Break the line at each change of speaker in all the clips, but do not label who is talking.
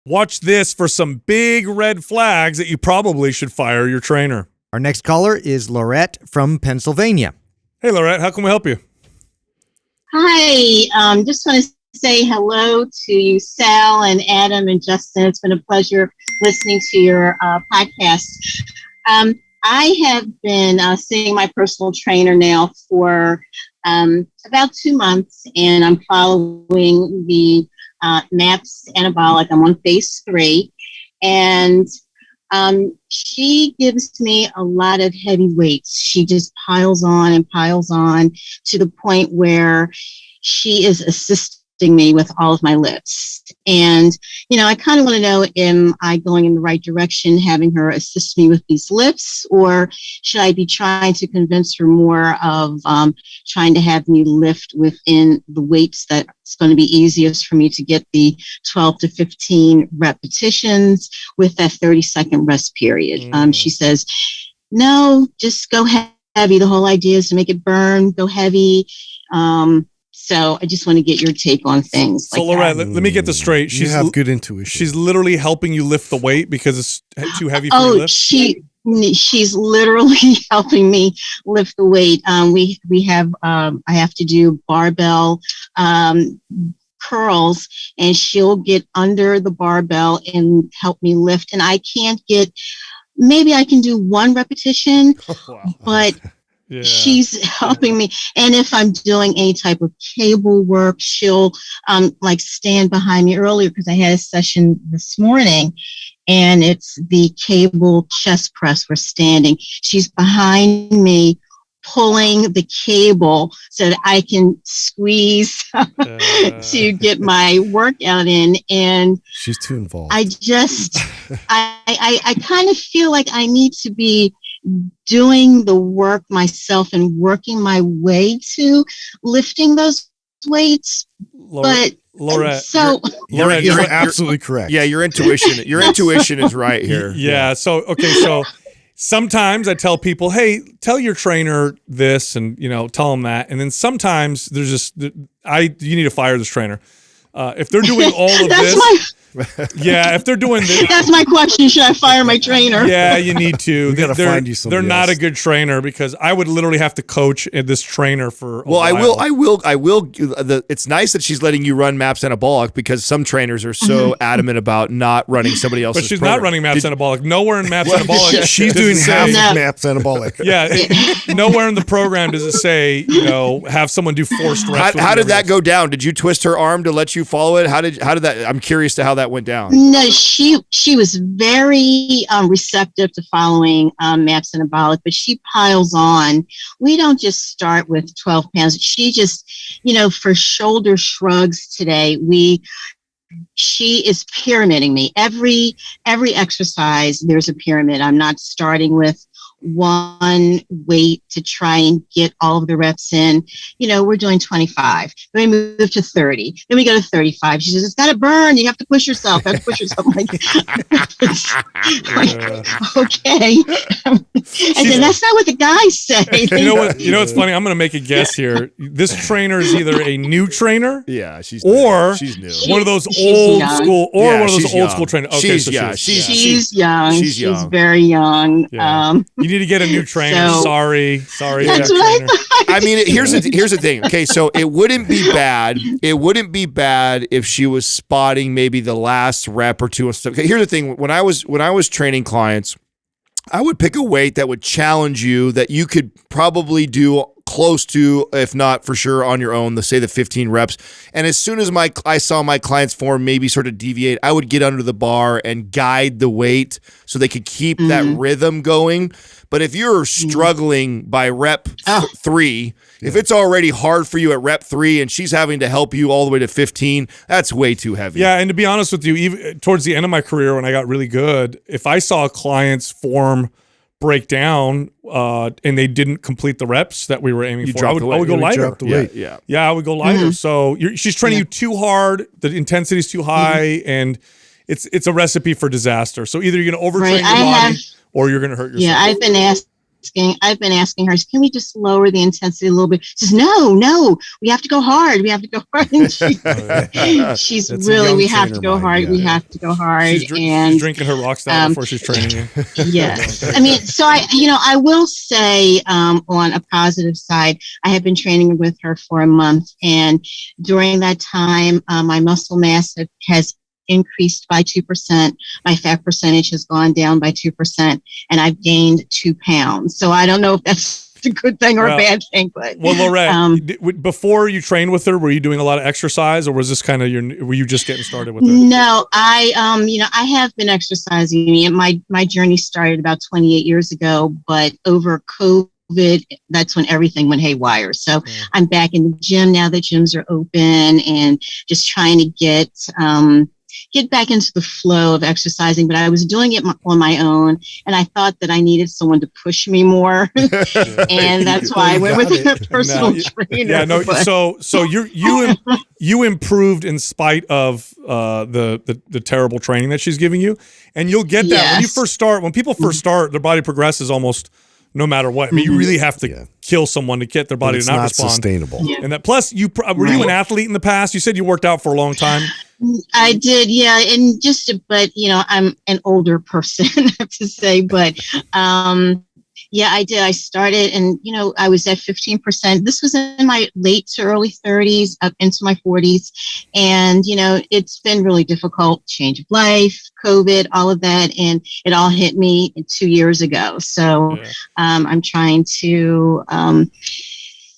Watch this for some big red flags that you probably should fire your trainer.
Our next caller is Lorette from Pennsylvania.
Hey, Lorette, how can we help you?
Hi, just want to say hello to you, Sal and Adam and Justin. It's been a pleasure listening to your podcast. I have been seeing my personal trainer now for about 2 months, and I'm following the MAPS anabolic. I'm on phase 3, and she gives me a lot of heavy weights. She just piles on and piles on to the point where she is assisting me with all of my lifts. And, I kind of want to know, am I going in the right direction, having her assist me with these lifts, or should I be trying to convince her more of trying to have me lift within the weights that's going to be easiest for me to get the 12 to 15 repetitions with that 30-second rest period? She says, no, just go heavy. The whole idea is to make it burn, go heavy. So I just want to get your take on things.
So, Lorette, let me get this straight.
You have good intuition.
She's literally helping you lift the weight because it's too heavy for you to lift?
She's literally helping me lift the weight. We have I have to do barbell curls, and she'll get under the barbell and help me lift. And I can't maybe I can do 1 repetition, but yeah. She's helping me. And if I'm doing any type of cable work, she'll stand behind me earlier, because I had a session this morning, and it's the cable chest press. We're standing. She's behind me pulling the cable so that I can squeeze to get my workout in. And
she's too involved.
I just, I kind of feel like I need to be doing the work myself and working my way to lifting those weights.
Lorette,
you're absolutely correct.
Yeah, your intuition is right here.
Yeah. So sometimes I tell people, hey, tell your trainer this, and tell them that. And then sometimes there's just you need to fire this trainer. If they're doing all of this. If they're doing this.
That's my question. Should I fire my trainer?
Yeah, you need to.
You got to find you somebody
They're not a good trainer, because I would literally have to coach this trainer for a while.
I will. It's nice that she's letting you run MAPS Anabolic, because some trainers are so adamant about not running somebody else's
But she's
program.
not running MAPS Anabolic. Nowhere in MAPS Anabolic.
She's doing half of MAPS Anabolic.
Yeah. Nowhere in the program does it say, have someone do forced reps.
How did that go down? Did you twist her arm to let you follow it? How did that? I'm curious to how that went down.
No, she was very receptive to following MAPS Anabolic, but she piles on. We don't just start with 12 pounds. She just, for shoulder shrugs today, she is pyramiding me. Every exercise, there's a pyramid. I'm not starting with one weight to try and get all of the reps in. We're doing 25. Then we move to 30. Then we go to 35. She says, it's got to burn. You have to push yourself. You have to push yourself. Okay. And then that's not what the guys say.
You know what's funny? I'm going to make a guess here. This trainer is either a new trainer,
she's
new. One of those old school trainers. Okay,
she's young. She's very young.
Yeah. You need to get a new trainer. Sorry.
That's what I thought.
I mean, here's the thing. Okay, so it wouldn't be bad. It wouldn't be bad if she was spotting maybe the last rep or two and stuff. Okay, here's the thing. When I was training clients, I would pick a weight that would challenge you, that you could probably do close to, if not for sure, on your own, say the 15 reps. And as soon as I saw my clients' form maybe sort of deviate, I would get under the bar and guide the weight so they could keep that rhythm going. But if you're struggling by rep 3, if it's already hard for you at rep 3 and she's having to help you all the way to 15, that's way too heavy.
Yeah, and to be honest with you, even towards the end of my career when I got really good, if I saw a client's form break down and they didn't complete the reps that we were aiming for, I would go lighter. I would go lighter. So she's training you too hard, the intensity is too high, and it's a recipe for disaster. So either you're going to overtrain your body or you're going to hurt yourself.
Yeah, I've been I've been asking her, can we just lower the intensity a little bit? She says, no, we have to go hard. We have to go hard. And she's really, we have to go hard. We have to go hard.
She's drinking her Rockstar before she's training you.
Yes. I mean, so I will say, on a positive side, I have been training with her for a month. And during that time, my muscle mass has increased by 2%. My fat percentage has gone down by 2%, and I've gained 2 pounds. So I don't know if that's a good thing or a bad thing, but
Laurette, before you trained with her, were you doing a lot of exercise, or was this kind of were you just getting started with her?
No, I have been exercising. My journey started about 28 years ago, but over COVID, that's when everything went haywire. So I'm back in the gym now that gyms are open, and just trying to get back into the flow of exercising. But I was doing it on my own, and I thought that I needed someone to push me more, and that's why I went with a personal trainer.
Yeah, no. So you improved in spite of the terrible training that she's giving you, and you'll get that when you first start. When people first start, their body progresses almost no matter what. I mean, you really have to kill someone to get their body to not respond.
Sustainable.
Yeah.
And that plus, were you an athlete in the past? You said you worked out for a long time.
I did, yeah, and but I'm an older person, I have to say, but yeah, I did. I started, and I was at 15%. This was in my late to early 30s, up into my 40s, and it's been really difficult. Change of life, COVID, all of that, and it all hit me 2 years ago. So I'm trying to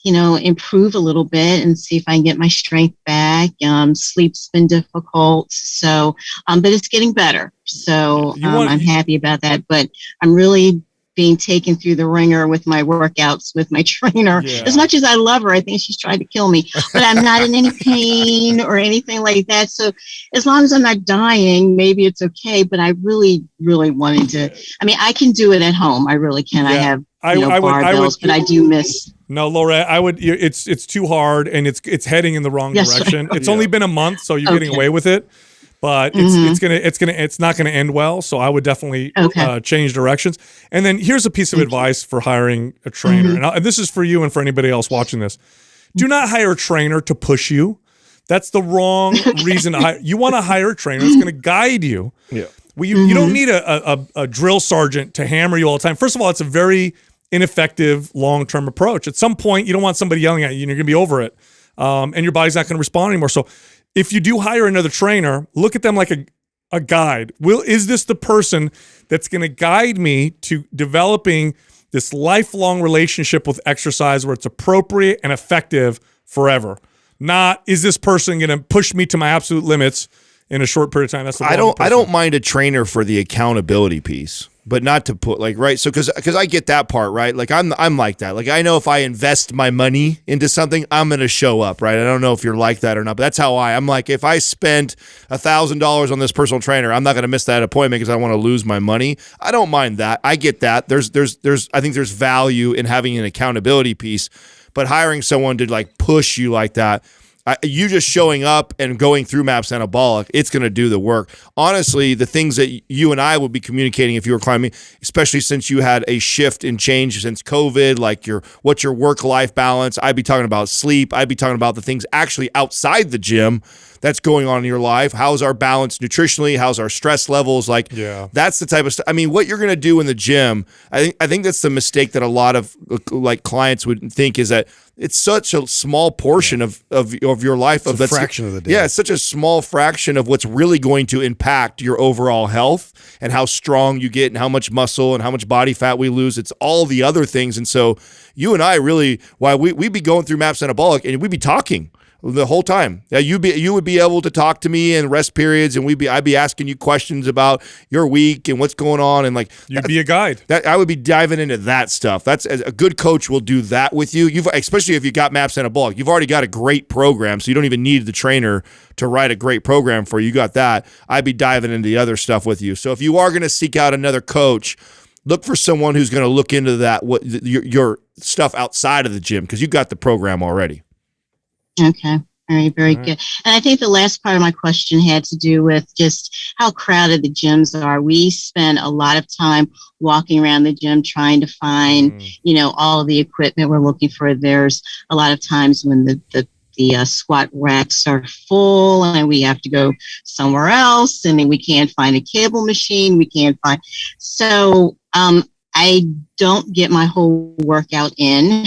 improve a little bit and see if I can get my strength back. Sleep's been difficult, so but it's getting better. So I'm happy about that. But I'm really being taken through the ringer with my workouts with my trainer. Yeah. As much as I love her, I think she's trying to kill me, but I'm not in any pain or anything like that. So as long as I'm not dying, maybe it's okay. But I really, really wanted to. I mean, I can do it at home. I really can. Yeah. I have barbells, but I do miss.
No, Laura, I would. It's too hard, and it's heading in the wrong direction. Right. It's only been a month, so you're getting away with it. But it's not gonna end well. So I would definitely change directions. And then here's a piece of advice for hiring a trainer, and this is for you and for anybody else watching this. Do not hire a trainer to push you. That's the wrong reason to hire. You want to hire a trainer that's going to guide you. Yeah. Well, you don't need a drill sergeant to hammer you all the time. First of all, it's a very ineffective long-term approach. At some point, you don't want somebody yelling at you, and you're going to be over it, and your body's not going to respond anymore. So if you do hire another trainer, look at them like a guide. Is this the person that's going to guide me to developing this lifelong relationship with exercise where it's appropriate and effective forever? Not, is this person going to push me to my absolute limits in a short period of time? That's the
I don't mind a trainer for the accountability piece, but not to put so because I get that part, right? Like I'm like that. Like I know if I invest my money into something, I'm going to show up, right? I don't know if you're like that or not, but that's how I'm like, if I spent $1,000 on this personal trainer, I'm not going to miss that appointment because I want to lose my money. I don't mind that. I get that. I think there's value in having an accountability piece, but hiring someone to like push you like that, you just showing up and going through MAPS Anabolic, it's going to do the work. Honestly, the things that you and I would be communicating if you were climbing, especially since you had a shift in change since COVID, like what's your work-life balance? I'd be talking about sleep. I'd be talking about the things actually outside the gym that's going on in your life. How's our balance nutritionally? How's our stress levels? Like, that's the type of stuff. I mean, what you're going to do in the gym, I think that's the mistake that a lot of like clients would think is that it's such a small portion of your life.
It's a fraction of the day.
Yeah, it's such a small fraction of what's really going to impact your overall health and how strong you get and how much muscle and how much body fat we lose. It's all the other things. And so you and I really, we'd be going through MAPS Anabolic and we'd be talking the whole time. Yeah, you would be able to talk to me in rest periods, and I'd be asking you questions about your week and what's going on, and like
you'd be a guide.
That I would be diving into that stuff. That's a good coach will do that with you. Especially if you got MAPS Anabolic, you've already got a great program, so you don't even need the trainer to write a great program for you. You got that. I'd be diving into the other stuff with you. So if you are going to seek out another coach, look for someone who's going to look into that your stuff outside of the gym because you got the program already.
Okay. Very good. And I think the last part of my question had to do with just how crowded the gyms are. We spend a lot of time walking around the gym trying to find, all of the equipment we're looking for. There's a lot of times when the squat racks are full and we have to go somewhere else, and then we can't find a cable machine. We can't find. So I don't get my whole workout in.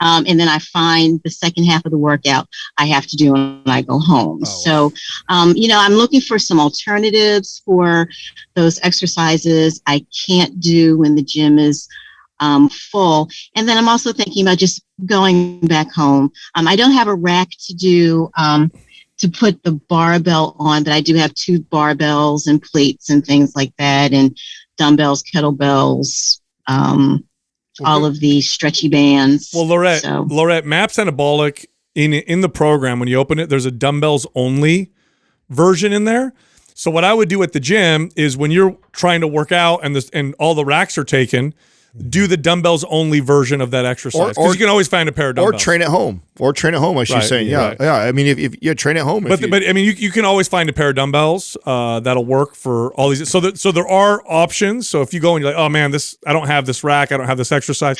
And then I find the second half of the workout I have to do when I go home. So, I'm looking for some alternatives for those exercises I can't do when the gym is full. And then I'm also thinking about just going back home. I don't have a rack to do, to put the barbell on, but I do have 2 barbells and plates and things like that, and dumbbells, kettlebells, all of the stretchy bands.
Well, Laurette, MAPS Anabolic in the program, when you open it, there's a dumbbells only version in there. So what I would do at the gym is when you're trying to work out and all the racks are taken, do the dumbbells only version of that exercise, because you can always find a pair of dumbbells.
Or train at home. I should say. Yeah. I mean, if you train at home.
But I mean, you can always find a pair of dumbbells that'll work for all these. So there are options. So if you go and you're like, oh man, I don't have this rack, I don't have this exercise,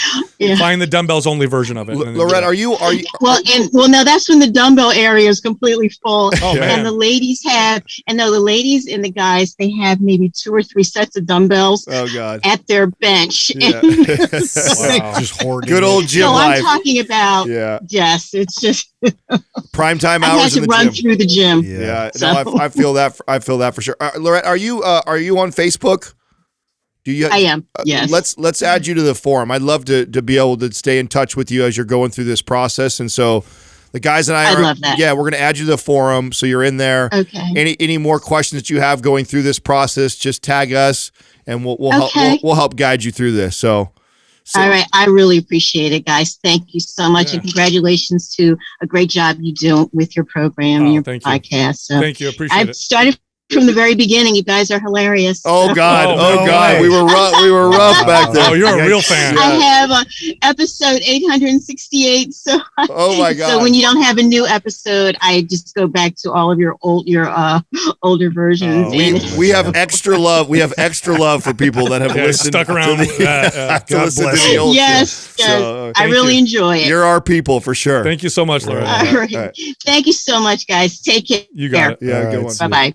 find the dumbbells only version of it.
Laurette, are you?
Well, no, that's when the dumbbell area is completely full. And the ladies the ladies and the guys, they have maybe 2 or 3 sets of dumbbells at their bench.
Yeah.
Wow. Just hoarding.
Good old gym life.
I'm talking about. Yes, it's just
prime time hours
in the gym. I had to run through the gym.
Yeah. No, I feel that. I feel that for sure. Laurette, are you on Facebook?
I am. Yes.
Let's add you to the forum. I'd love to be able to stay in touch with you as you're going through this process. And so the guys and I
love that.
Yeah, we're going to add you to the forum so you're in there.
Okay.
Any more questions that you have going through this process, just tag us and we'll help guide you through this. So
all right. I really appreciate it, guys. Thank you so much. And congratulations to a great job you do with your program and your podcast. So
thank you. Appreciate it.
I've started from the very beginning. You guys are hilarious.
Oh God! God! We were rough back then.
Oh, you're a real fan.
I have episode 868. So
oh my God!
So when you don't have a new episode, I just go back to all of your older versions.
We have extra love. We have extra love for people that have listened,
stuck around.
To listen to the old.
Yes, so, I really enjoy it.
You're our people for sure.
Thank you so much, Laura.
All right. Thank you so much, guys. Take care.
You got it.
Yeah, good one.
Bye bye.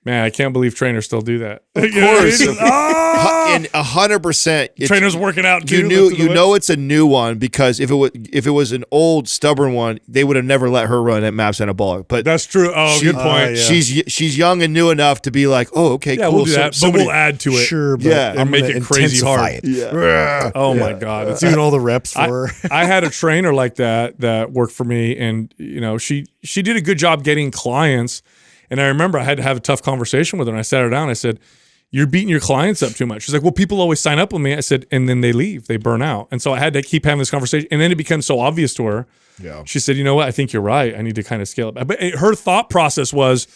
Man, I can't believe trainers still do that.
Of course. And 100%.
Trainers working out.
You know it's a new one, because if it was an old stubborn one, they would have never let her run at MAPS Anabolic. But
that's true. Oh, good point.
She's young and new enough to be like, oh, okay, cool.
We'll do that, but we'll add to it.
Sure, but
and make it crazy hard.
Yeah.
Oh my God,
it's doing all the reps for her.
I had a trainer like that worked for me, and she did a good job getting clients. And I remember I had to have a tough conversation with her, and I sat her down. I said, you're beating your clients up too much. She's like, well, people always sign up with me. I said, and then they leave, they burn out. And so I had to keep having this conversation. And then it became so obvious to her.
Yeah.
She said, you know what? I think you're right. I need to kind of scale it. But her thought process was,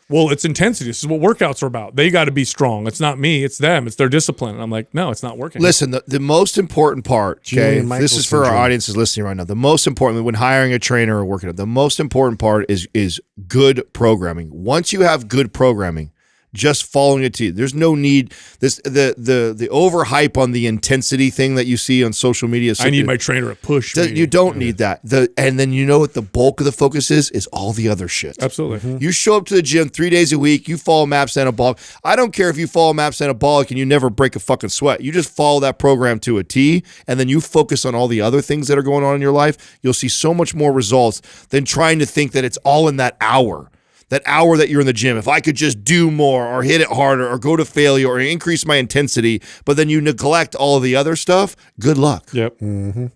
well, it's intensity. This is what workouts are about. They got to be strong. It's not me. It's them. It's their discipline. And I'm like, no, it's not working.
Listen, the most important part, okay, this is for our audiences listening right now. The most important, when hiring a trainer or working out, the most important part is good programming. Once you have good programming, just following it to you. There's no need. The overhype on the intensity thing that you see on social media.
I need my trainer to push me.
You don't need that. And then you know what the bulk of the focus is all the other shit.
Absolutely.
You show up to the gym 3 days a week. You follow MAPS Anabolic. I don't care if you follow MAPS Anabolic and you never break a fucking sweat. You just follow that program to a T, and then you focus on all the other things that are going on in your life. You'll see so much more results than trying to think that it's all in that hour. That hour that you're in the gym, if I could just do more or hit it harder or go to failure or increase my intensity, but then you neglect all of the other stuff, good luck.
Yep.
Mm-hmm.